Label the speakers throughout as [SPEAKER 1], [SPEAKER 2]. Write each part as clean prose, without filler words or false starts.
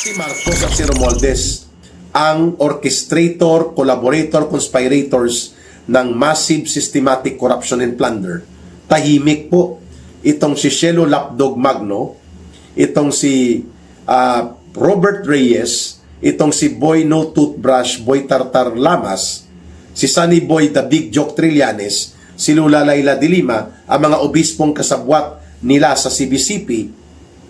[SPEAKER 1] Si Marcos at si Romualdez ang orchestrator, collaborator, conspirators ng massive systematic corruption and plunder. Tahimik po itong si Shelo Lapdog Magno, itong si Robert Reyes, itong si Boy No Toothbrush, Boy Tartar Lamas, si Sunny Boy The Big Joke Trillanes, si Lula Laila de Lima, ang mga obispong kasabwat nila sa CBCP,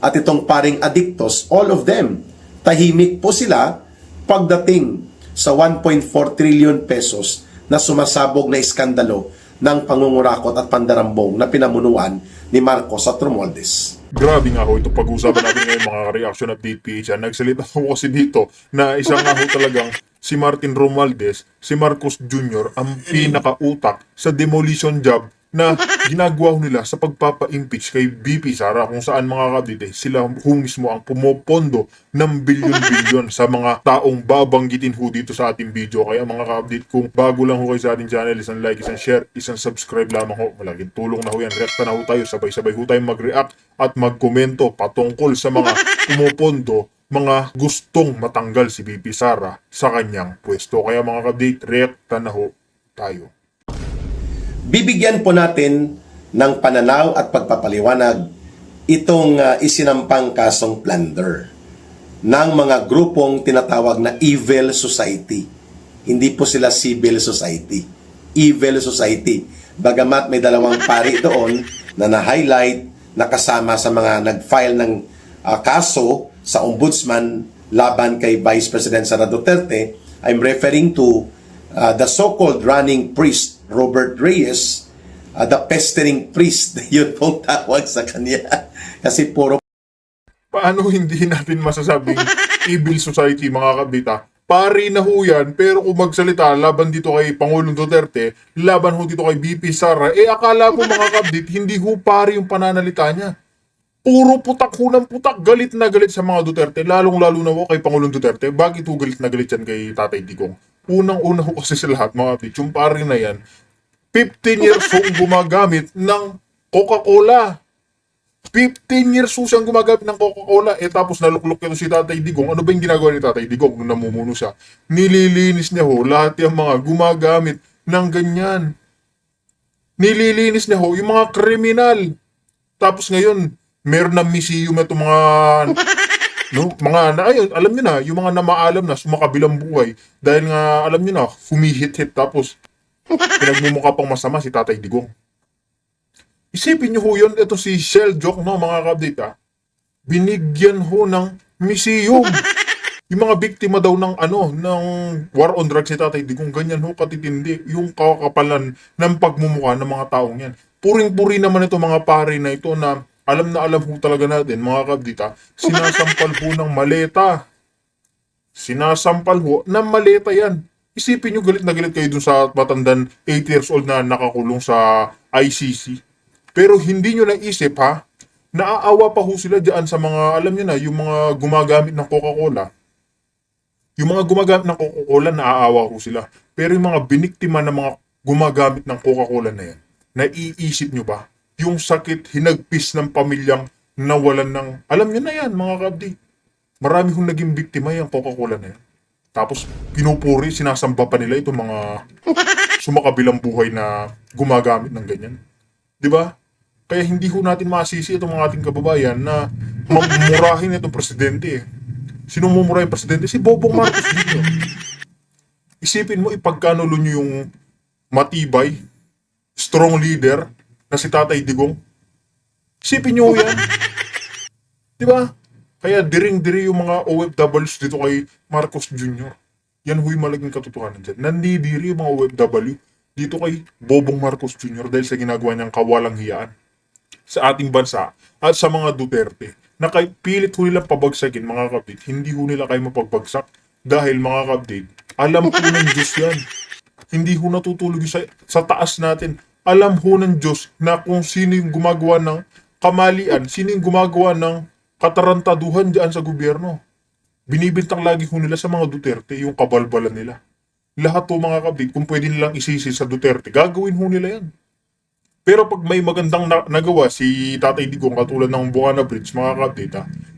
[SPEAKER 1] at itong paring adictos, all of them, tahimik po sila pagdating sa 1.4 trillion pesos na sumasabog na iskandalo ng pangungurakot at pandarambong na pinamunuan ni Marcos at Romualdez.
[SPEAKER 2] Grabe nga ho ito pag-usapan natin ngayon mga reaction update PH. Nagsalita ho kasi dito na isang nga ho talagang si Martin Romualdez, si Marcos Jr. ang pinakautak sa demolition job na ginagawa ho nila sa pagpapa-impeach kay BP Sara, kung saan mga kabdite sila ho mismo ang pumopondo ng bilyon-bilyon sa mga taong babanggitin ho dito sa ating video. Kaya mga kabdite, kung bago lang ho kayo sa ating channel, isang like, isang share, isang subscribe lamang ho. Malaking tulong na ho yan. Reacta na ho tayo, sabay-sabay ho tayo mag-react at mag-komento patungkol sa mga pumopondo, mga gustong matanggal si BP Sara sa kanyang pwesto. Kaya mga kabdite, reacta na ho tayo.
[SPEAKER 1] Bibigyan po natin ng pananaw at pagpapaliwanag itong isinampang kasong plunder ng mga grupong tinatawag na evil society. Hindi po sila civil society. Evil society. Bagamat may dalawang pari doon na na-highlight na kasama sa mga nag-file ng kaso sa ombudsman laban kay Vice President Sara Duterte. I'm referring to the so-called running priest Robert Reyes, the pestering priest, yun pong tawag sa kanya. Kasi puro...
[SPEAKER 2] Paano hindi natin masasabing evil society mga kabdita? Pari na ho yan, pero kung magsalita laban dito kay Pangulong Duterte, laban ho dito kay BP Sara, akala mo mga kabdit, hindi ho pari yung pananalita niya. Puro putak ho ng putak, galit na galit sa mga Duterte, lalong-lalo na ho kay Pangulong Duterte. Bakit ho galit na galit yan kay Tatay Digong? Unang-una ho kasi sa lahat mga kabdit, yung pari na yan, 15 years ho gumagamit ng Coca-Cola. 15 years ho siyang gumagamit ng Coca-Cola. Tapos naluklok ito si Tatay Digong. Ano ba yung ginagawa ni Tatay Digong nung namumuno siya? Nililinis niya ho lahat yung mga gumagamit ng ganyan. Nililinis niya ho yung mga kriminal. Tapos ngayon, meron na museum na itong mga... ayun, alam niyo na, yung mga namaalam na sumakabilang buhay. Dahil nga, alam niyo na, humihit-hit. Tapos, pinagmumukha pang masama si Tatay Digong. Isipin nyo ho yun, ito si Shell Joke, no, mga kabdita, binigyan ho ng museum. Yung mga biktima daw ng war on drugs si Tatay Digong, ganyan ho katitindi yung kakapalan ng pagmumukha ng mga taong yan. Puring-puri naman ito mga pare na ito na alam ho talaga natin, mga kabdita, sinasampal ho ng maleta. Sinasampal ho ng maleta yan. Isipin nyo, galit na galit kayo dun sa matandang 8 years old na nakakulong sa ICC. Pero hindi nyo naisip ha, naaawa pa ho sila dyan sa mga, alam nyo na, yung mga gumagamit ng Coca-Cola. Yung mga gumagamit ng Coca-Cola, naaawa ho sila. Pero yung mga biniktima na mga gumagamit ng Coca-Cola na yan, naiisip nyo ba? Yung sakit, hinagpis ng pamilyang nawalan ng, alam nyo na yan mga kabdi. Marami hong naging biktima yung Coca-Cola na yan. Tapos pinupuri, sinasamba pa nila itong mga sumakabilang buhay na gumagamit ng ganyan. Diba? Kaya hindi ho natin masisi itong mga ating kababayan na mamurahin itong presidente. Sino mumura yung presidente? Si Bobong Marcos dito. Isipin mo, ipagkanulo nyo yung matibay, strong leader na si Tatay Digong. Isipin nyo yan. Diba? Kaya diring-diri yung mga OFWs dito kay Marcos Jr. Yan huy malaging katotohanan dyan. Nandidiri yung mga OFW dito kay Bobong Marcos Jr. dahil sa ginagawa niyang kawalang hiyaan sa ating bansa at sa mga Duterte na kay pilit ho nilang pabagsakin mga kapatid. Hindi ho nila kayo mapagbagsak dahil mga kapatid, alam ho ng Diyos yan. Hindi ho natutulog sa taas natin. Alam ho ng Diyos na kung sino yung gumagawa ng kamalian, sino yung gumagawa ng katarantaduhan dyan sa gobyerno. Binibintang lagi ho nila sa mga Duterte yung kabalbalan nila. Lahat po mga kapatid, kung pwede nilang isisi sa Duterte, gagawin ho nila yan. Pero pag may magandang nagawa si Tatay Digong katulad ng Buana Bridge, mga kapatid,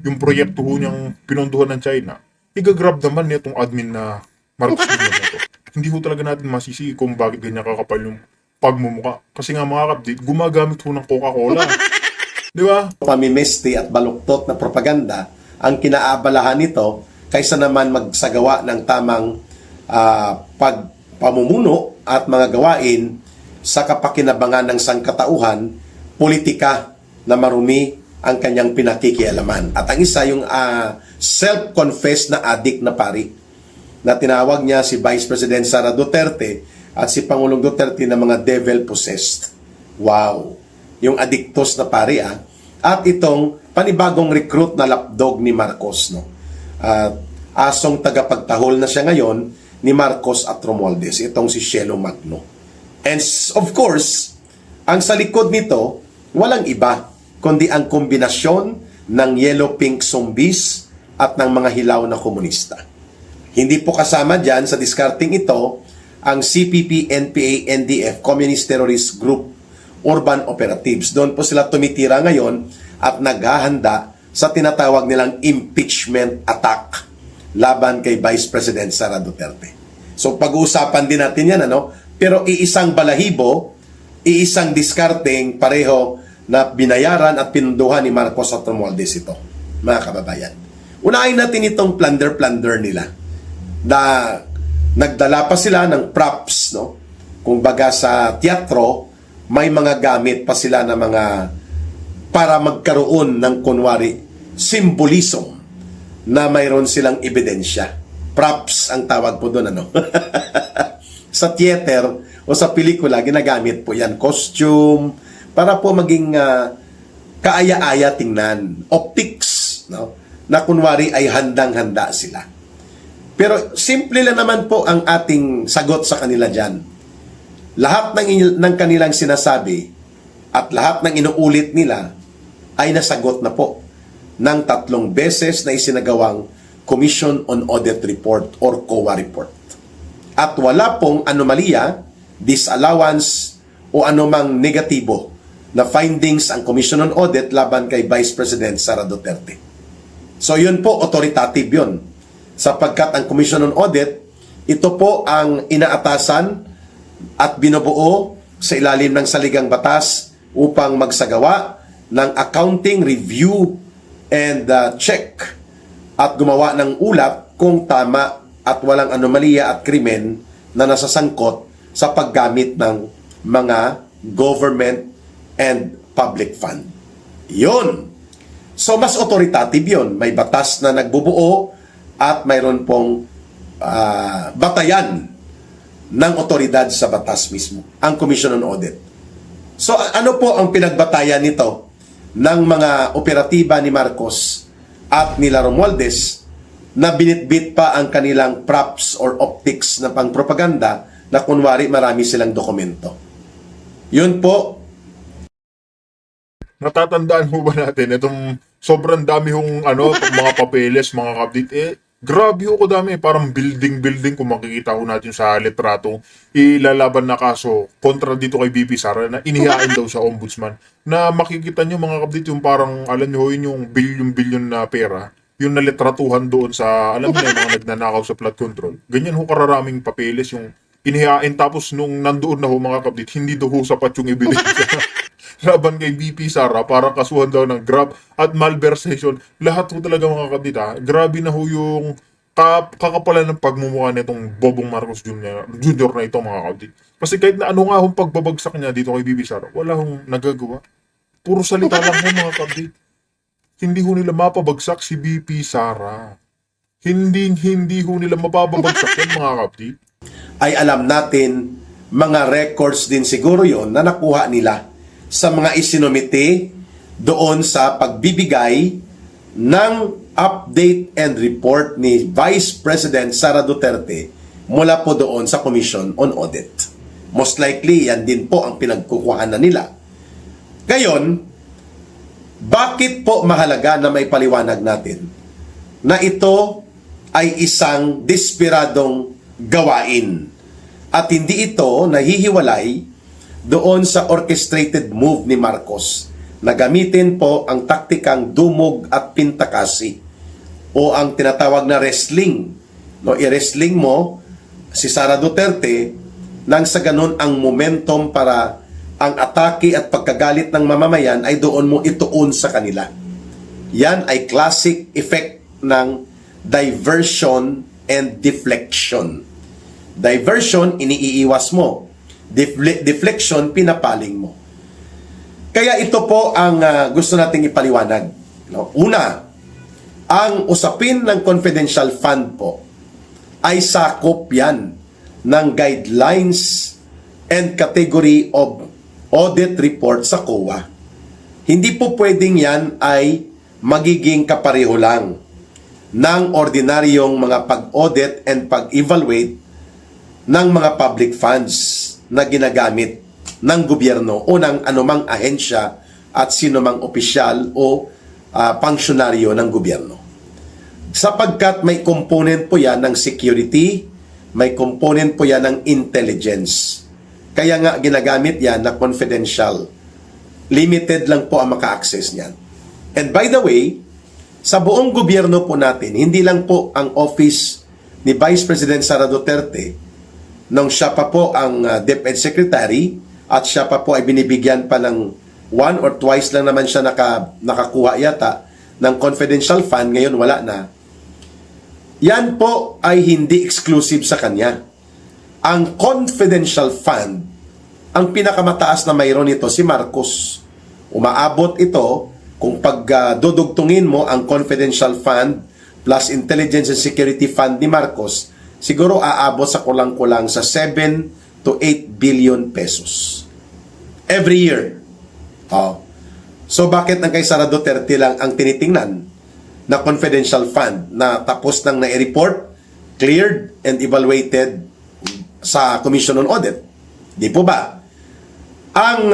[SPEAKER 2] yung proyekto ho niyang pinondohan ng China, igagrab naman nitong admin na Marcos Jr. na to. Hindi ho talaga natin masisi kung bakit ganyan kakapal yung pagmumuka. Kasi nga mga kapatid, gumagamit ho ng Coca-Cola. Di ba?
[SPEAKER 1] Pamimesti at baluktot na propaganda ang kinaabalahan nito kaysa naman magsagawa ng tamang pagpamumuno at mga gawain sa kapakinabangan ng sangkatauhan, politika na marumi ang kanyang pinakikialaman. At ang isa yung self-confessed na addict na pari na tinawag niya si Vice President Sara Duterte at si Pangulong Duterte na mga devil-possessed. Wow! Yung addictos na pari At itong panibagong recruit na lapdog ni Marcos, no? Asong tagapagtahol na siya ngayon ni Marcos at Romualdez, itong si Cielo Magno. And of course, ang sa likod nito, walang iba kundi ang kombinasyon ng yellow-pink zombies at ng mga hilaw na komunista. Hindi po kasama dyan sa discarding ito ang CPP, NPA, NDF, Communist Terrorist Group, Urban Operatives. Doon po sila tumitira ngayon at naghahanda sa tinatawag nilang impeachment attack laban kay Vice President Sara Duterte. So pag-uusapan din natin yan, Pero iisang balahibo, iisang discarding pareho na binayaran at pinunduhan ni Marcos at Romualdez ito, mga kababayan. Unahin natin itong plunder nila. Nagdala pa sila ng props, no? Kung baga sa teatro, may mga gamit pa sila na mga para magkaroon ng kunwari symbolism na mayroon silang ebidensya. Props ang tawag po doon, Sa theater o sa pelikula, ginagamit po yan. Costume, para po maging kaaya-aya tingnan. Optics, no? Na kunwari ay handang-handa sila. Pero simple lang naman po ang ating sagot sa kanila dyan. Lahat ng kanilang sinasabi at lahat ng inuulit nila ay nasagot na po ng 3 beses na isinagawang Commission on Audit Report or COA report. At wala pong anomalya, disallowance o anumang negatibo na findings ang Commission on Audit laban kay Vice President Sara Duterte. So yun po, authoritative yun. Sapagkat ang Commission on Audit, ito po ang inaatasan at binubuo sa ilalim ng saligang batas upang magsagawa ng accounting review and check at gumawa ng ulat kung tama at walang anomalya at krimen na nasasangkot sa paggamit ng mga government and public fund. Yun. So, mas authoritative yun. May batas na nagbubuo at mayroon pong batayan ng otoridad sa batas mismo, ang Commission on Audit. So, ano po ang pinagbatayan nito ng mga operatiba ni Marcos at nila Romualdez na binitbit pa ang kanilang props or optics na pangpropaganda na kunwari marami silang dokumento. Yun po.
[SPEAKER 2] Natatandaan mo ba natin itong sobrang dami hong mga papeles, mga kabdit, grabe ho dami, parang building kung makikita ho natin sa litrato, ilalaban na kaso kontra dito kay BP Sara na inihain daw sa ombudsman. Na makikita nyo mga kabdit yung parang, alam nyo yung billion na pera, yung nalitratuhan doon sa, alam nyo yung mga nagnanakaw sa flood control. Ganyan ho kararaming papeles yung inihain, tapos nung nandoon na ho mga kabdit, hindi daw ho sapat yung ebidensya. Laban kay BP Sara para kasuhan daw ng grab at malversation. Lahat ho talaga mga kabdit grabe na ho yung kakapalan ng pagmumukha nitong Bobong Marcos Jr. na ito mga kabdit. Kasi kahit na ano nga hong pagbabagsak niya dito kay BP Sara, wala hong nagagawa. Puro salita lang ho mga kabdit. Hindi ho nila mapabagsak si BP Sara. Hindi ho nila mapapabagsak yan mga kabdit.
[SPEAKER 1] Ay alam natin, mga records din siguro yon na nakuha nila sa mga isinumite doon sa pagbibigay ng update and report ni Vice President Sara Duterte mula po doon sa Commission on Audit. Most likely, yan din po ang pinagkukuhanan nila. Ngayon, bakit po mahalaga na may paliwanag natin na ito ay isang desperadong gawain at hindi ito nahihiwalay doon sa orchestrated move ni Marcos na gamitin po ang taktikang dumog at pintakasi o ang tinatawag na wrestling. No, i-wrestling mo si Sara Duterte nang sa ganun ang momentum para ang atake at pagkagalit ng mamamayan ay doon mo ituon sa kanila. Yan ay classic effect ng diversion and deflection. Diversion, iniiwas mo. Deflection, pinapaling mo. Kaya ito po ang gusto nating ipaliwanag. No? Una, ang usapin ng confidential fund po ay sakop yan ng guidelines and category of audit report sa COA. Hindi po pwedeng yan ay magiging kapareho lang ng ordinaryong mga pag-audit and pag-evaluate ng mga public funds na ginagamit ng gobyerno o ng anumang ahensya at sino mang opisyal o pangsyonaryo ng gobyerno. Sapagkat may component po yan ng security, may component po yan ng intelligence. Kaya nga ginagamit yan na confidential. Limited lang po ang maka-access niyan. And by the way, sa buong gobyerno po natin, hindi lang po ang office ni Vice President Sara Duterte, nung siya pa po ang DepEd Secretary at siya pa po ay binibigyan pa ng one or twice lang naman siya nakakuha yata ng confidential fund, ngayon wala na. Yan po ay hindi exclusive sa kanya. Ang confidential fund, ang pinakamataas na mayroon nito si Marcos. Umaabot ito kung dudugtungin mo ang confidential fund plus intelligence and security fund ni Marcos, siguro aabot sa kulang-kulang sa 7 to 8 billion pesos. Every year. So bakit ang kay Sara Duterte lang ang tinitingnan na confidential fund na tapos nang na-report, cleared, and evaluated sa Commission on Audit? Di po ba? Ang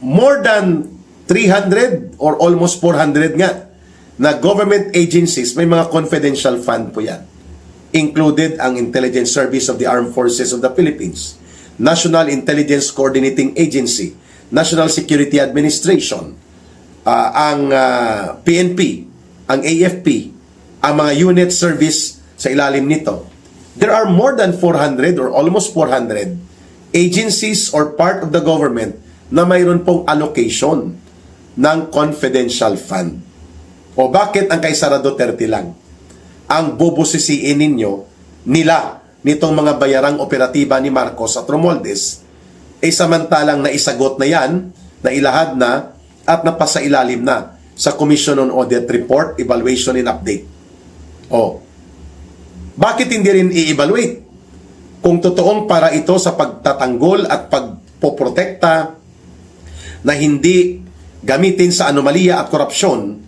[SPEAKER 1] more than 300 or almost 400 nga na government agencies, may mga confidential fund po yan. Included ang Intelligence Service of the Armed Forces of the Philippines, National Intelligence Coordinating Agency, National Security Administration, ang PNP, ang AFP, ang mga unit service sa ilalim nito. There are more than 400 or almost 400 agencies or part of the government na mayroon pong allocation ng confidential fund. O bakit ang kay Sara Duterte lang? Ang bubusisiin nitong mga bayarang operatiba ni Marcos at Romualdez, ay samantalang naisagot na yan, nailahad na, at napasailalim na sa Commission on Audit Report, Evaluation and Update. Bakit hindi rin i-evaluate? Kung totoong para ito sa pagtatanggol at pagpoprotekta na hindi gamitin sa anomalya at korupsyon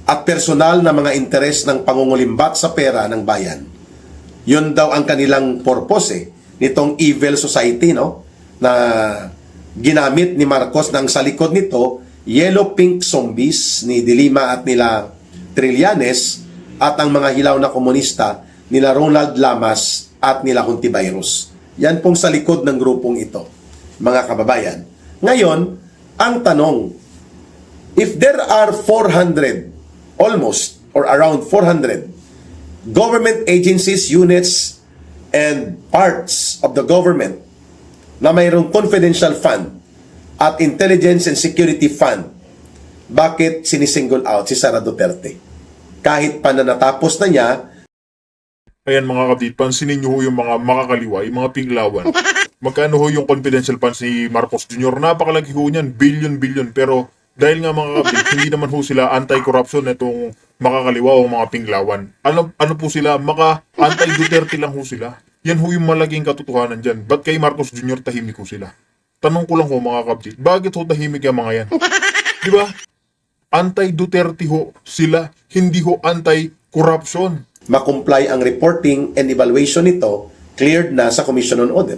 [SPEAKER 1] at personal na mga interes ng pangungulimbat sa pera ng bayan. Yun daw ang kanilang purpose nitong evil society, no? Na ginamit ni Marcos ng sa likod nito, yellow pink zombies ni Dilima at nila Trillanes at ang mga hilaw na komunista nila Ronald Lamas at nila Hontiveros. Yan pong sa likod ng grupong ito, mga kababayan. Ngayon, ang tanong, if there are 400 almost or around 400 government agencies, units, and parts of the government na mayroong confidential fund at intelligence and security fund, bakit sinisingle out si Sara Duterte? Kahit pa na natapos na niya.
[SPEAKER 2] Ayan mga kapatid, pansinin nyo ho yung mga makakaliwa, yung mga pinglawan. Magkano ho yung confidential funds ni Marcos Jr.? Napakalaki ho niyan, billion. Pero dahil nga mga kapatid, hindi naman ho sila anti-corruption itong makakaliwa o mga pinglawan. Ano po sila? Anti-Duterte lang ho sila. Yan ho yung malaking katotohanan dyan. Ba't kay Marcos Jr. tahimik ho sila? Tanong ko lang ho mga kapatid, bakit ho tahimik yung mga yan? Di ba? Anti-Duterte ho sila, hindi ho anti-corruption.
[SPEAKER 1] Makomply ang reporting and evaluation nito, cleared na sa Commission on Audit.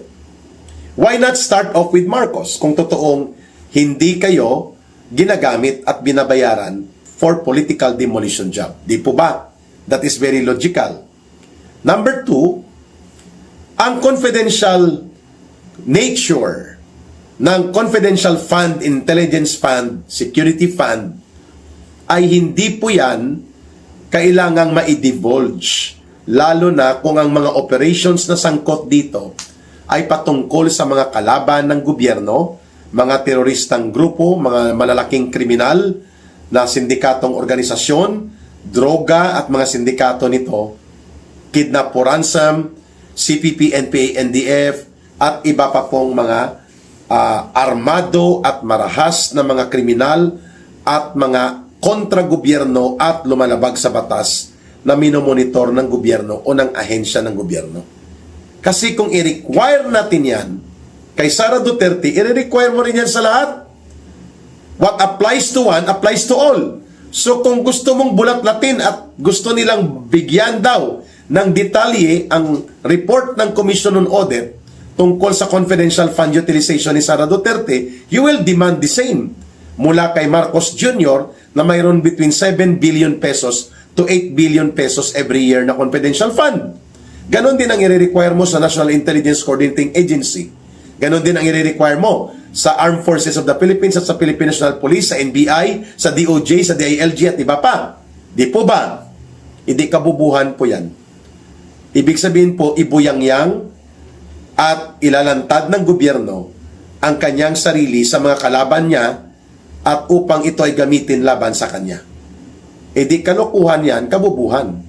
[SPEAKER 1] Why not start off with Marcos kung totoong hindi kayo ginagamit at binabayaran for political demolition job? Di po ba? That is very logical. Number two, ang confidential nature ng confidential fund, intelligence fund, security fund, ay hindi po yan kailangang ma-divulge. Lalo na kung ang mga operations na sangkot dito ay patungkol sa mga kalaban ng gobyerno, mga teroristang grupo, mga malalaking kriminal na sindikatong organisasyon, droga at mga sindikato nito, kidnap for ransom, CPP, NPA, NDF, at iba pa pong mga armado at marahas na mga kriminal at mga kontra-gobyerno at lumalabag sa batas na minomonitor ng gobyerno o ng ahensya ng gobyerno. Kasi kung i-require natin yan kay Sara Duterte, i-require mo rin yan sa lahat. What applies to one, applies to all. So kung gusto mong bulat-latin at gusto nilang bigyan daw ng detalye ang report ng Commission on Audit tungkol sa confidential fund utilization ni Sara Duterte, you will demand the same mula kay Marcos Jr. na mayroon between 7 billion pesos to 8 billion pesos every year na confidential fund. Ganon din ang i-require mo sa National Intelligence Coordinating Agency. Ganon din ang i-require mo sa Armed Forces of the Philippines at sa Philippine National Police, sa NBI, sa DOJ, sa DILG at iba pa. Di po ba? Hindi kabubuhan po yan. Ibig sabihin po, ibuyang-yang at ilalantad ng gobyerno ang kanyang sarili sa mga kalaban niya at upang ito ay gamitin laban sa kanya. E di kalokohan yan, kabubuhan.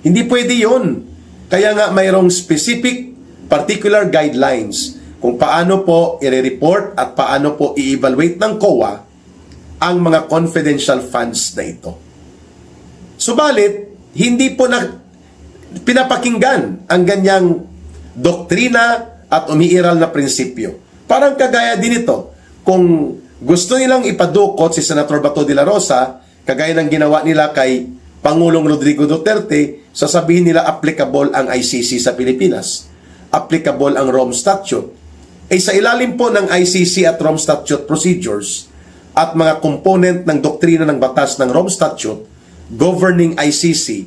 [SPEAKER 1] Hindi pwede yun. Kaya nga mayroong specific, particular guidelines kung paano po i-report at paano po i-evaluate ng COA ang mga confidential funds na ito. Subalit, hindi po na pinapakinggan ang ganyang doktrina at umiiral na prinsipyo. Parang kagaya din ito, kung gusto nilang ipadukot si Senator Bato de la Rosa, kagaya ng ginawa nila kay Pangulong Rodrigo Duterte, sasabihin nila applicable ang ICC sa Pilipinas. Applicable ang Rome Statute. Sa ilalim po ng ICC at Rome Statute procedures at mga component ng doktrina ng batas ng Rome Statute governing ICC,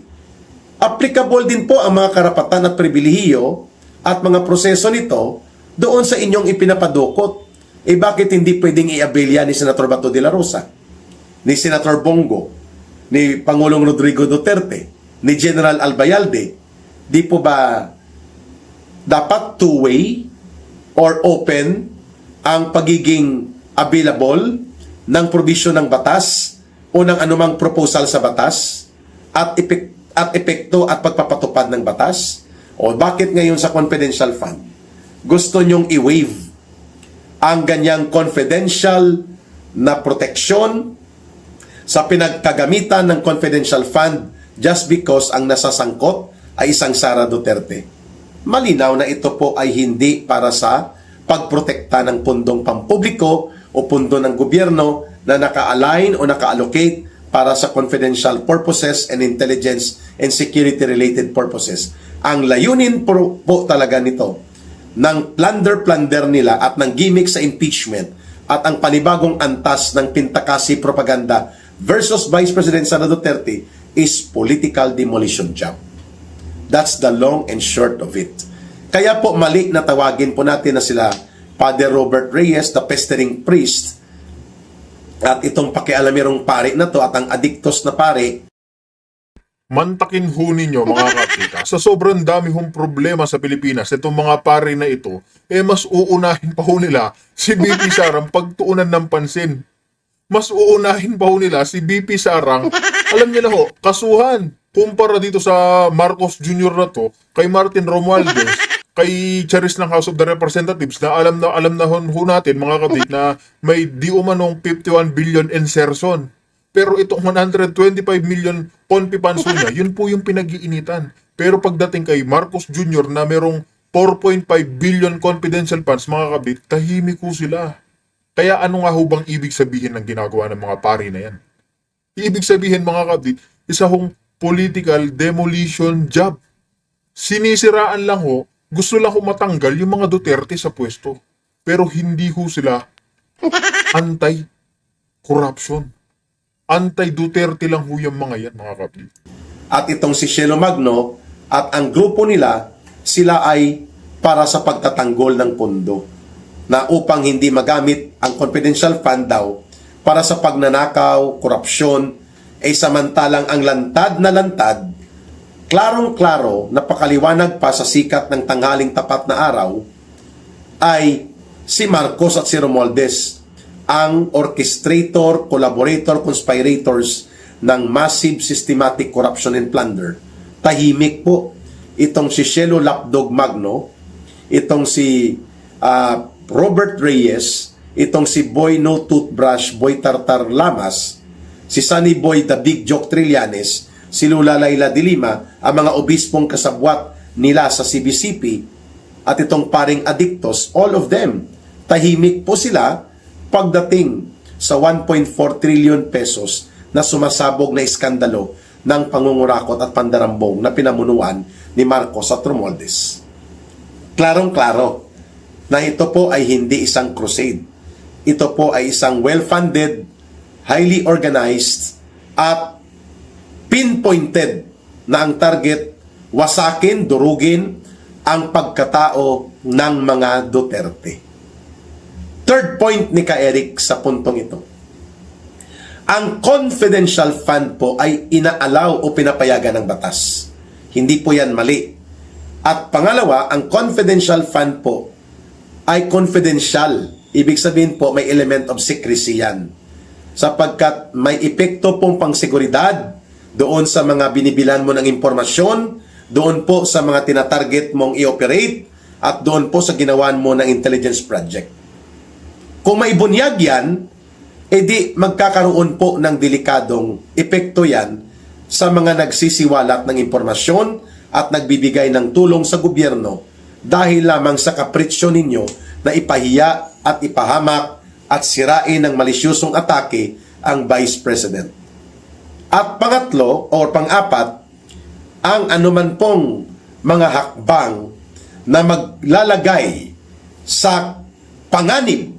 [SPEAKER 1] applicable din po ang mga karapatan at pribilehiyo at mga proseso nito doon sa inyong ipinapadukot. Bakit hindi pwedeng i-abilya ni Senator Bato de la Rosa, ni Senator Bongo, ni Pangulong Rodrigo Duterte, ni General Albayalde? Di po ba dapat two-way or open ang pagiging available ng provision ng batas o ng anumang proposal sa batas at epekto at pagpapatupad ng batas? O bakit ngayon sa confidential fund gusto nyong i-waive ang ganyang confidential na proteksyon sa pinagkagamitan ng confidential fund just because ang nasasangkot ay isang Sara Duterte? Malinaw na ito po ay hindi para sa pagprotekta ng pundong pampubliko o pundo ng gobyerno na naka-align o naka-allocate para sa confidential purposes and intelligence and security-related purposes. Ang layunin po talaga nito ng plunder nila at ng gimmick sa impeachment at ang panibagong antas ng pintakasi propaganda versus Vice President Sara Duterte is political demolition job. That's the long and short of it. Kaya po mali na tawagin po natin na sila Father Robert Reyes, the pestering priest, at itong pakialamirong pare na to at ang adiktos na pare.
[SPEAKER 2] Mantakin ho ninyo mga kapita, sa sobrang dami hong problema sa Pilipinas, itong mga pare na ito, mas uunahin pa ho nila si BP Sarang pagtuunan ng pansin. Mas uunahin pa ho nila si BP Sarang, alam niyo na ho, kasuhan. Kumpara dito sa Marcos Jr. na to, kay Martin Romualdez, kay Charis ng House of the Representatives, na alam na ho natin mga kapit na may di umanong 51 billion insertion. Pero itong 125 million ponpipanso niya, yun po yung pinag-iinitan. Pero pagdating kay Marcos Jr. na merong 4.5 billion confidential funds, mga kabit, tahimik ko sila. Kaya ano nga ho bang ibig sabihin ng ginagawa ng mga pari na yan? Ibig sabihin mga kabit, isa hong political demolition job. Sinisiraan lang ho, gusto lang ho matanggal yung mga Duterte sa pwesto. Pero hindi ho sila anti-corruption. Anti-Duterte lang ho yung mga yan, mga kapli.
[SPEAKER 1] At itong si Cielo Magno at ang grupo nila, sila ay para sa pagtatanggol ng pondo. na upang hindi magamit ang confidential fund daw para sa pagnanakaw, korupsyon, ay samantalang ang lantad na lantad, klarong-klaro, napakaliwanag pa sa sikat ng tanghaling tapat na araw, ay si Marcos at si Romualdez, ang orchestrator, collaborator, conspirators ng massive systematic corruption and plunder. Tahimik po itong si Shelo Lapdog Magno, itong si Robert Reyes, itong si Boy No Toothbrush, Boy Tartar Lamas, si Sunny Boy The Big Joke Trillanes, si Lula Laila de Lima, ang mga obispong kasabwat nila sa CBCP, at itong paring adiktos, all of them, tahimik po sila pagdating sa 1.4 trillion pesos na sumasabog na iskandalo ng pangungurakot at pandarambong na pinamunuan ni Marcos at Romualdez. Klarong-klaro na ito po ay hindi isang crusade. Ito po ay isang well-funded, highly organized, at pinpointed na ang target wasakin, durugin ang pagkatao ng mga Duterte. Third point ni Ka-Eric sa puntong ito. Ang confidential fund po ay inaalaw o pinapayagan ng batas. Hindi po yan mali. At pangalawa, ang confidential fund po ay confidential. Ibig sabihin po may element of secrecy yan. Sapagkat may epekto pong pangseguridad doon sa mga binibilan mo ng impormasyon, doon po sa mga tinatarget mong i-operate, at doon po sa ginawan mo ng intelligence project. Kung maibunyag yan, edi magkakaroon po ng delikadong epekto yan sa mga nagsisiwalat ng impormasyon at nagbibigay ng tulong sa gobyerno dahil lamang sa kapritsyo ninyo na ipahiya at ipahamak at sirain ng malisyosong atake ang Vice President. At pangatlo o pang-apat, ang anuman pong mga hakbang na maglalagay sa panganib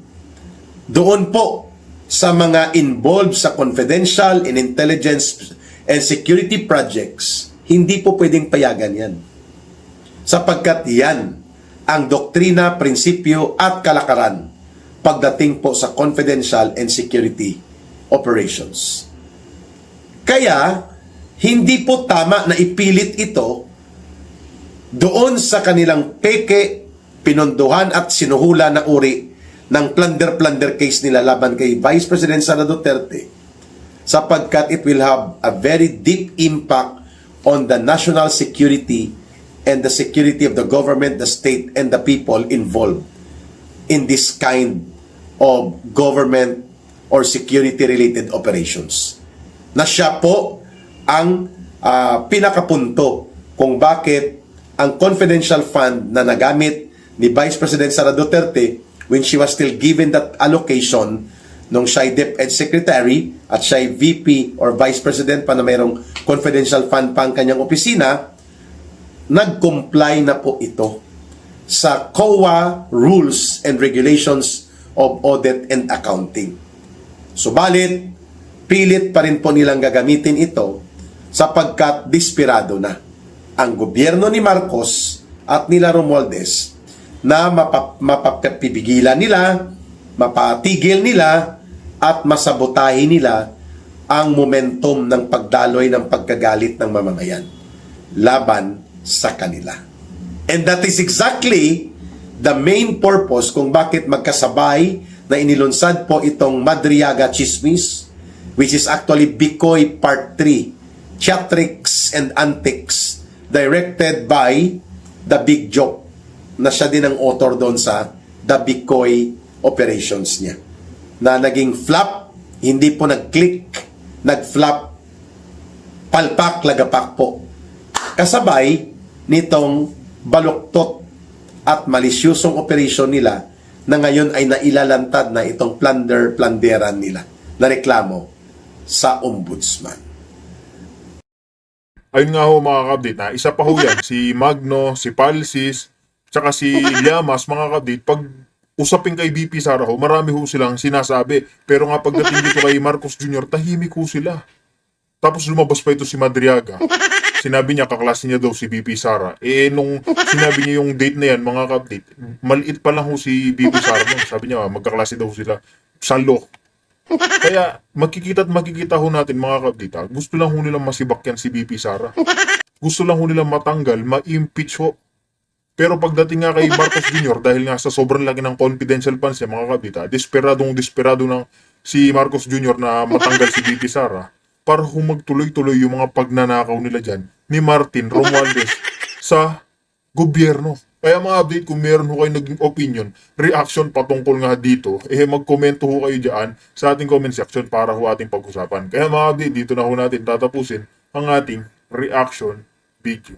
[SPEAKER 1] doon po sa mga involved sa confidential and intelligence and security projects, hindi po pwedeng payagan yan. Sapagkat yan ang doktrina, prinsipyo at kalakaran pagdating po sa confidential and security operations. Kaya, hindi po tama na ipilit ito doon sa kanilang peke, pinondohan at sinuhula na uri ng plunder case nila laban kay Vice President Sara Duterte, sapagkat it will have a very deep impact on the national security and the security of the government, the state, and the people involved in this kind of government or security-related operations. Na siya po ang pinakapunto kung bakit ang confidential fund na nagamit ni Vice President Sara Duterte when she was still given that allocation nung siya'y DepEd Secretary at siya'y VP or Vice President pa na mayroong confidential fund pa ang kanyang opisina, nag-comply na po ito sa COA Rules and Regulations of Audit and Accounting. Subalit, pilit pa rin po nilang gagamitin ito sapagkat desperado na ang gobyerno ni Marcos at nila Romualdez na mapapigilan nila, mapatigil nila, at masabotahin nila ang momentum ng pagdaloy ng pagkagalit ng mamamayan laban sa kanila. And that is exactly the main purpose kung bakit magkasabay na inilunsad po itong Madriaga Chismis, which is actually Bicoy Part 3, Theatrics and Antics, directed by The Big Joke, na siya din ang author doon sa The Bicoy operations niya. Na naging flop, hindi po nag-click, nag-flop, palpak, lagapak po. Kasabay nitong baluktot at malisyosong operasyon nila na ngayon ay nailalantad na itong planderan nila na reklamo sa ombudsman.
[SPEAKER 2] Ayun nga ho mga kabdit, isa pa ho yan, si Magno, si Palsis, tsaka si Llamas, mga kabdit, pag usapin kay VP Sara ho, marami ho silang sinasabi. Pero nga pagdating dito kay Marcos Jr., tahimik ho sila. Tapos lumabas pa ito si Madriaga. sinabi niya kaklase niya daw si BP Sara. Eh, nung sinabi niya yung date na yan, mga ka-update, maliit pa lang ho si BP Sara nun. Sabi niya, magkaklase daw sila sa law. Kaya, makikita at makikita ho natin, mga ka-update, gusto lang ho nilang masibak yan si BP Sara. Gusto lang ho nilang matanggal, ma-impeach ho. Pero pagdating nga kay Marcos Jr., dahil nga sa sobrang laki ng confidential funds niya, mga kabita, desperado ng si Marcos Jr. na matanggal si BP Sara para humagtuloy-tuloy yung mga pagnanakaw nila dyan ni Martin Romualdez sa gobyerno. Kaya mga update, kung meron ho kayo naging opinion, reaction patungkol nga dito, magkomento ho kayo dyan sa ating comment section para ho ating pag-usapan. Kaya mga update, dito na ho natin tatapusin ang ating reaction video.